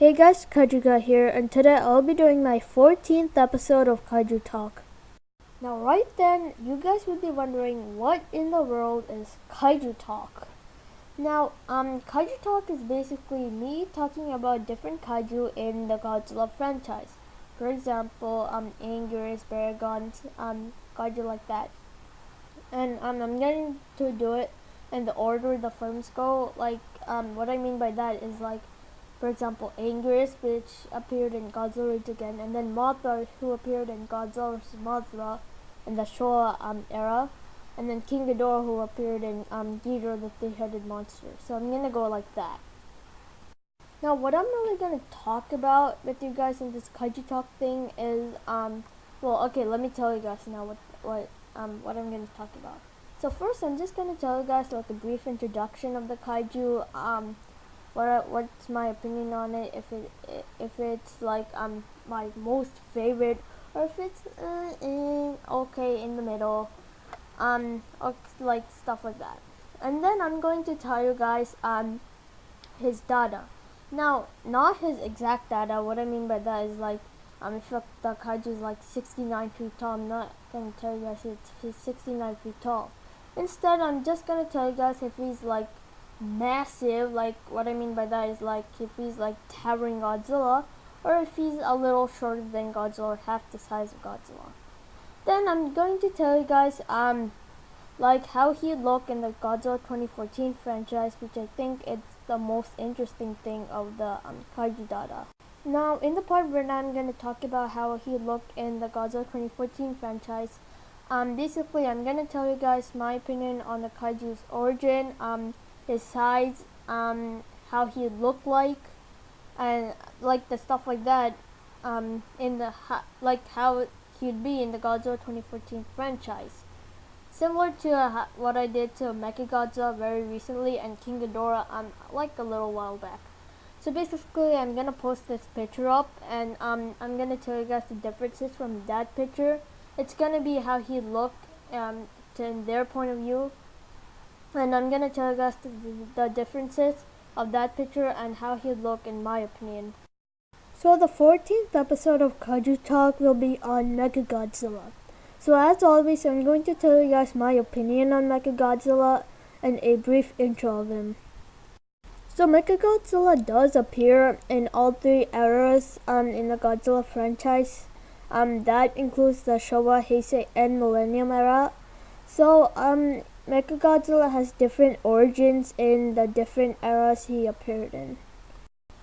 Hey guys, Kaiju here, and today I'll be doing my 14th episode of Kaiju Talk. Now right then, you guys would be wondering what in the world is Kaiju Talk? Now, Kaiju Talk is basically me talking about different kaiju in the Godzilla franchise. For example, Anguirus, Baragons, kaiju like that. And I'm going to do it in the order the films go. What I mean by that is for example, Anguirus, which appeared in Godzilla Rage Again, and then Mothra, who appeared in Godzilla vs. Mothra in the Showa era, and then King Ghidorah, who appeared in Ghidorah, the three-headed monster. So I'm gonna go like that. Now, what I'm really gonna talk about with you guys in this Kaiju Talk thing is, let me tell you guys now what I'm gonna talk about. So first, I'm just gonna tell you guys like a brief introduction of the kaiju. What's my opinion on it, if it's like my most favorite, or if it's okay in the middle, or like stuff like that. And then I'm going to tell you guys his data. Now, not his exact data. What I mean by that is if the kaiju is like 69 feet tall, I'm not gonna tell you guys he's 69 feet tall. Instead, I'm just gonna tell you guys if he's like massive, like what I mean by that is like if he's like towering Godzilla, or if he's a little shorter than Godzilla, or half the size of Godzilla. Then I'm going to tell you guys like how he look in the Godzilla 2014 franchise, which I think it's the most interesting thing of the kaiju data. Now, in the part where I'm going to talk about how he looked in the Godzilla 2014 franchise, basically I'm going to tell you guys my opinion on the kaiju's origin, his size, how he looked like, and like the stuff like that, like how he'd be in the Godzilla 2014 franchise. Similar to what I did to Mechagodzilla very recently and King Ghidorah like a little while back. So basically, I'm gonna post this picture up, and I'm gonna tell you guys the differences from that picture. It's gonna be how he looked in their point of view, and I'm gonna tell you guys the differences of that picture and how he looked in my opinion. So the 14th episode of Kaiju Talk will be on Mechagodzilla. So as always, I'm going to tell you guys my opinion on Mechagodzilla and a brief intro of him. So Mechagodzilla does appear in all three eras in the Godzilla franchise. That includes the Showa, Heisei, and Millennium era. So Mechagodzilla has different origins in the different eras he appeared in.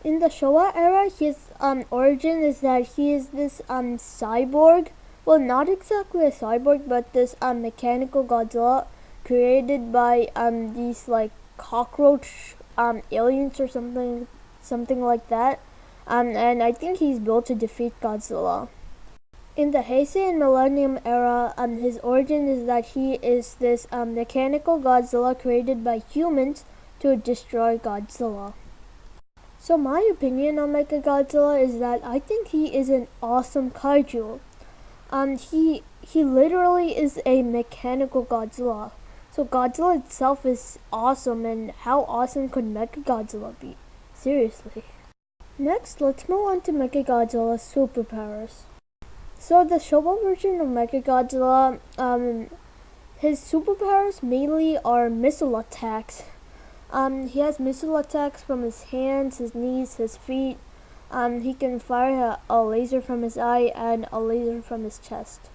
In the Showa era, his origin is that he is this cyborg. Well, not exactly a cyborg, but this mechanical Godzilla created by these like cockroach aliens or something like that. And I think he's built to defeat Godzilla. In the Heisei and Millennium era, his origin is that he is this mechanical Godzilla created by humans to destroy Godzilla. So my opinion on Mechagodzilla is that I think he is an awesome kaiju. He literally is a mechanical Godzilla. So Godzilla itself is awesome, and how awesome could Mechagodzilla be? Seriously. Next, let's move on to Mechagodzilla's superpowers. So the Showa version of Mechagodzilla, his superpowers mainly are missile attacks. He has missile attacks from his hands, his knees, his feet. He can fire a laser from his eye and a laser from his chest.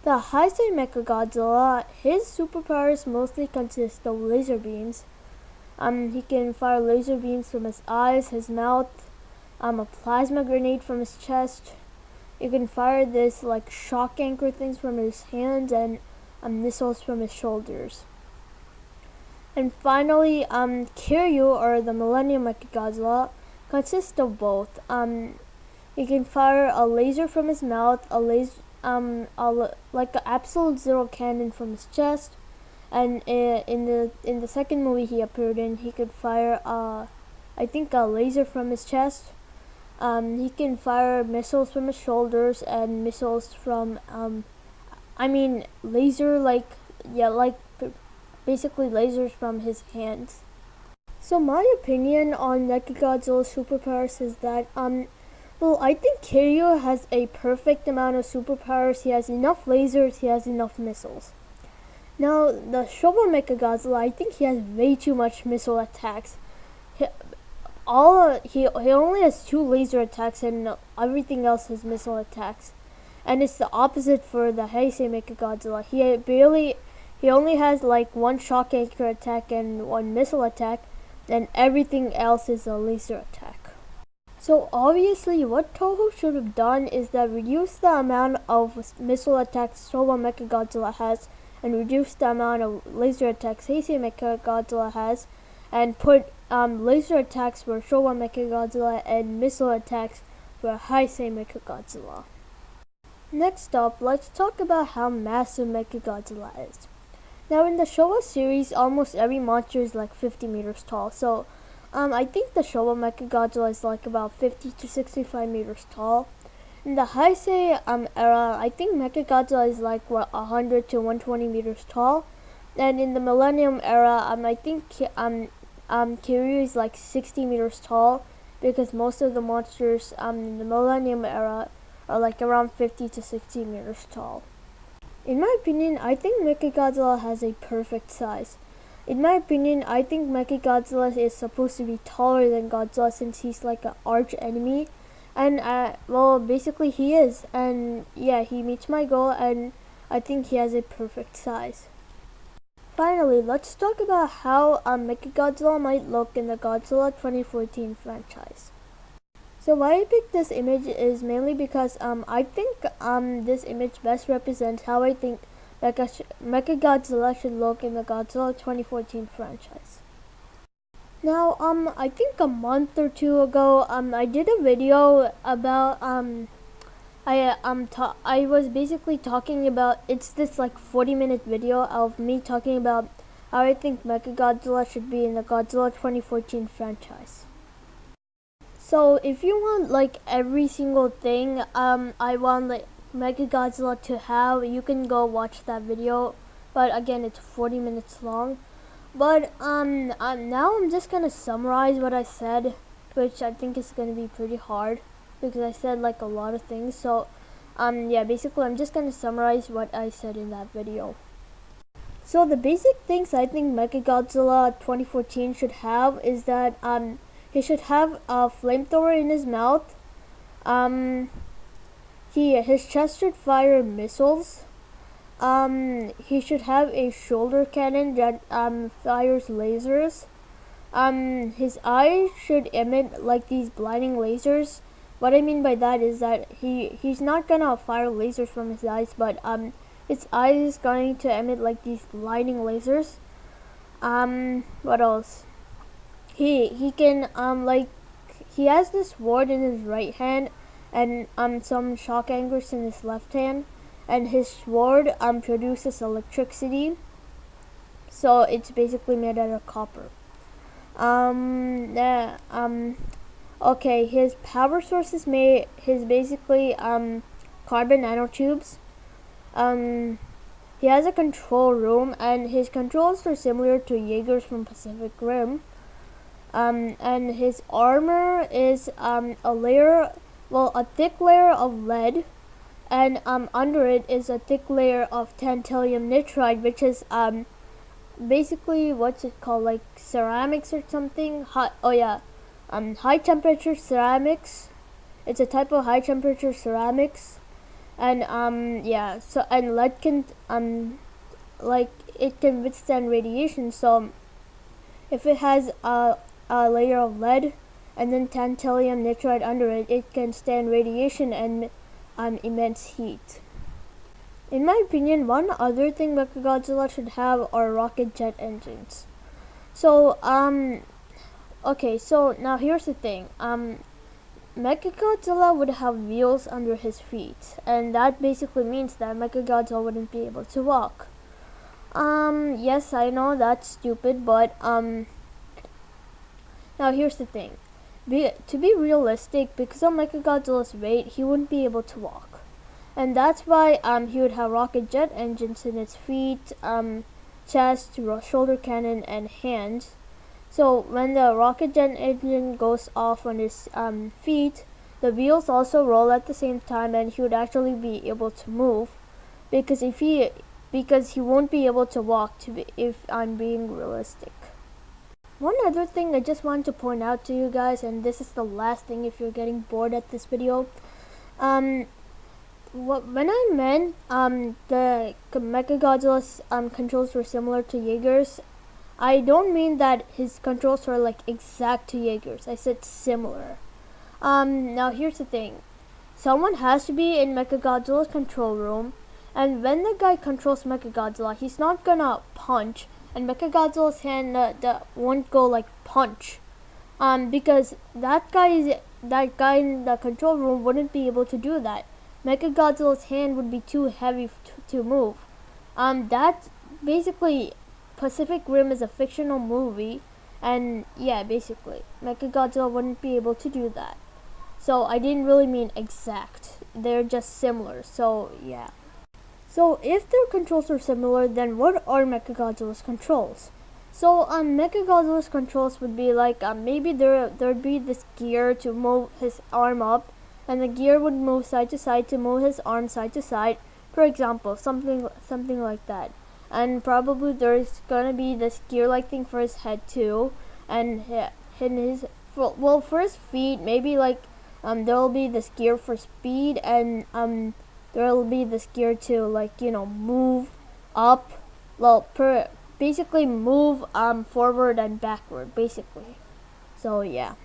The Heisei Mechagodzilla, his superpowers mostly consist of laser beams. He can fire laser beams from his eyes, his mouth, a plasma grenade from his chest. You can fire this like shock anchor things from his hands and missiles from his shoulders. And finally, Kiryu, or the Millennium Mechagodzilla, consists of both. He can fire a laser from his mouth, like an absolute zero cannon from his chest, and in the second movie he appeared in, he could fire I think a laser from his chest. He can fire missiles from his shoulders and missiles from laser basically lasers from his hands. So my opinion on Mechagodzilla's superpowers is that well, I think Kiryu has a perfect amount of superpowers. He has enough lasers, he has enough missiles. Now, the Showa Mechagodzilla, I think he has way too much missile attacks. He, he only has 2 laser attacks and everything else is missile attacks. And it's the opposite for the Heisei Mechagodzilla. He only has like 1 shock anchor attack and 1 missile attack, and everything else is a laser attack. So obviously what Toho should have done is that reduce the amount of missile attacks Showa Mechagodzilla has and reduce the amount of laser attacks Heisei Mechagodzilla has, and put laser attacks for Showa Mechagodzilla and missile attacks for Heisei Mechagodzilla. Next up, let's talk about how massive Mechagodzilla is. Now in the Showa series, almost every monster is like 50 meters tall, so I think the Showa Mechagodzilla is like about 50 to 65 meters tall. In the Heisei era, I think Mechagodzilla is like 100 to 120 meters tall. And in the Millennium era, I think Kiryu is like 60 meters tall, because most of the monsters in the Millennium era are like around 50 to 60 meters tall. In my opinion, I think Mechagodzilla has a perfect size. In my opinion, I think Mechagodzilla is supposed to be taller than Godzilla since he's like an arch enemy. And well, basically he is. And yeah, he meets my goal, and I think he has a perfect size. Finally, let's talk about how Mechagodzilla might look in the Godzilla 2014 franchise. So why I picked this image is mainly because I think this image best represents how I think Mechagodzilla should look in the Godzilla 2014 franchise. Now I think a month or 2 ago I did a video about I was basically talking about, it's this like 40-minute video of me talking about how I think Mechagodzilla should be in the Godzilla 2014 franchise. So if you want like every single thing I want like Mechagodzilla to have, you can go watch that video, but again it's 40 minutes long. But now I'm just gonna summarize what I said, which I think is gonna be pretty hard because I said like a lot of things. So yeah, basically I'm just gonna summarize what I said in that video. So the basic things I think Mechagodzilla 2014 should have is that he should have a flamethrower in his mouth. His chest should fire missiles. He should have a shoulder cannon that fires lasers. His eyes should emit like these blinding lasers. What I mean by that is that he's not gonna fire lasers from his eyes, but his eyes is going to emit like these blinding lasers. What else? He can like, he has this sword in his right hand and some shock anchors in his left hand, and his sword produces electricity, so it's basically made out of copper. Okay, his power source is basically carbon nanotubes. He has a control room, and his controls are similar to Jaeger's from Pacific Rim. And his armor is a thick layer of lead, and under it is a thick layer of tantalum nitride, which is basically what's it called, like ceramics or something. High temperature ceramics. It's a type of high temperature ceramics, and so and lead can like it can withstand radiation. So if it has a layer of lead and then tantalum nitride under it, it can stand radiation and immense heat. In my opinion, one other thing Mechagodzilla should have are rocket jet engines. So okay, so now here's the thing. Mechagodzilla would have wheels under his feet, and that basically means that Mechagodzilla wouldn't be able to walk. Yes, I know that's stupid, but now here's the thing. To be realistic, because of Mechagodzilla's weight, he wouldn't be able to walk. And that's why he would have rocket jet engines in his feet, chest, shoulder cannon, and hands. So when the rocket jet engine goes off on his feet, the wheels also roll at the same time, and he would actually be able to move, because he won't be able to walk, if I'm being realistic. One other thing I just wanted to point out to you guys, and this is the last thing if you're getting bored at this video. When I meant the Mechagodzilla's controls were similar to Jaeger's, I don't mean that his controls were like exact to Jaeger's. I said similar. Now here's the thing. Someone has to be in Mechagodzilla's control room, and when the guy controls Mechagodzilla, he's not gonna punch, and Mechagodzilla's hand won't go like punch. Because that guy in the control room wouldn't be able to do that. Mechagodzilla's hand would be too heavy to move. That basically, Pacific Rim is a fictional movie, and yeah, basically Mechagodzilla wouldn't be able to do that. So I didn't really mean exact. They're just similar. So yeah. So if their controls are similar, then what are Mechagodzilla's controls? So Mechagodzilla's controls would be like maybe there'd be this gear to move his arm up, and the gear would move side to side to move his arm side to side. For example, something like that. And probably there's gonna be this gear-like thing for his head too, and for his feet, maybe like there'll be this gear for speed, and there'll be this gear to like move up. Well, basically move forward and backward, basically. So yeah.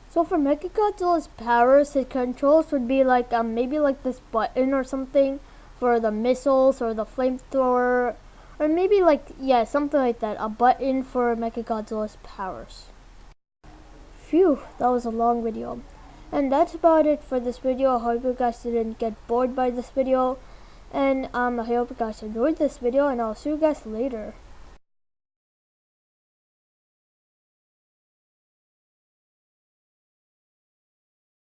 So for Mechagodzilla's powers, his controls would be like maybe like this button or something for the missiles or the flamethrower, or maybe like something like that. A button for Mechagodzilla's powers. Phew, that was a long video. And that's about it for this video. I hope you guys didn't get bored by this video, and I hope you guys enjoyed this video, and I'll see you guys later.